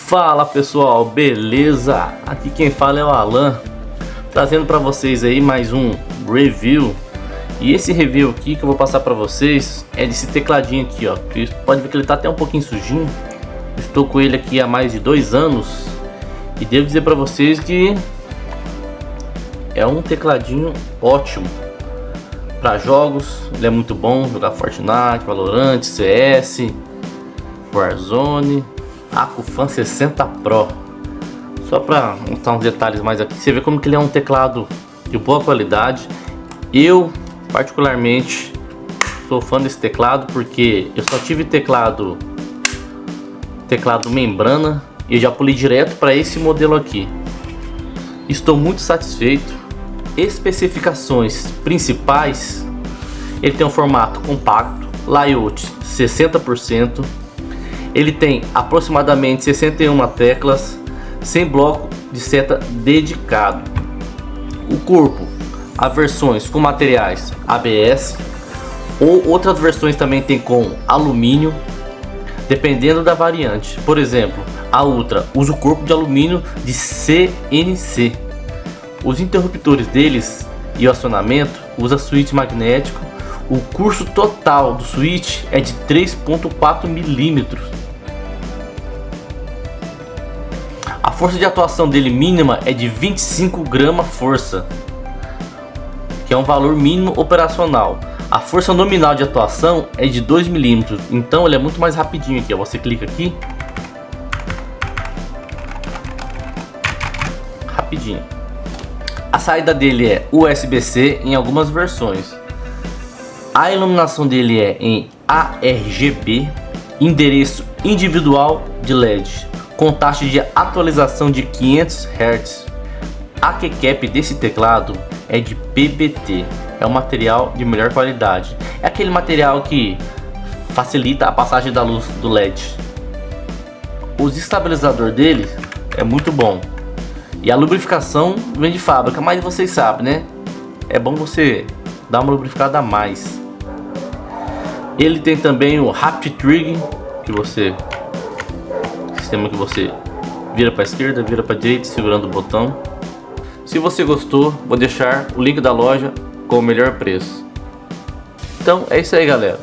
Fala pessoal, beleza? Aqui quem fala é o Alan, trazendo para vocês aí mais um review. E esse review aqui que eu vou passar para vocês é desse tecladinho aqui, ó. Pode ver que ele tá até um pouquinho sujinho. Estou com ele aqui há mais de 2 anos e devo dizer para vocês que é um tecladinho ótimo para jogos. Ele é muito bom, jogar Fortnite, Valorant, CS, Warzone. Acufan 60 Pro. Só para mostrar uns detalhes mais aqui, você vê como que ele é um teclado de boa qualidade. Eu particularmente sou fã desse teclado porque eu só tive teclado membrana e eu já pulei direto para esse modelo aqui. Estou muito satisfeito. Especificações principais: ele tem um formato compacto, layout 60%. Ele tem aproximadamente 61 teclas, sem bloco de seta dedicado. O corpo, há versões com materiais ABS ou outras versões também tem com alumínio, dependendo da variante. Por exemplo, a Ultra usa o corpo de alumínio de CNC. Os interruptores deles e o acionamento usa switch magnético. O curso total do switch é de 3.4 milímetros. A força de atuação dele mínima é de 25 gramas força, que é um valor mínimo operacional. A força nominal de atuação é de 2 milímetros, então ele é muito mais rapidinho aqui, ó. Você clica aqui, rapidinho. A saída dele é USB-C em algumas versões. A iluminação dele é em ARGB, endereço individual de LED, com taxa de atualização de 500 Hz. A keycap desse teclado é de PBT, é um material de melhor qualidade. É aquele material que facilita a passagem da luz do LED. O estabilizador dele é muito bom. E a lubrificação vem de fábrica, mas vocês sabem, né? É bom você dar uma lubrificada a mais. Ele tem também o Haptic Trigger, sistema que você vira para a esquerda, vira para a direita segurando o botão. Se você gostou, vou deixar o link da loja com o melhor preço. Então é isso aí, galera.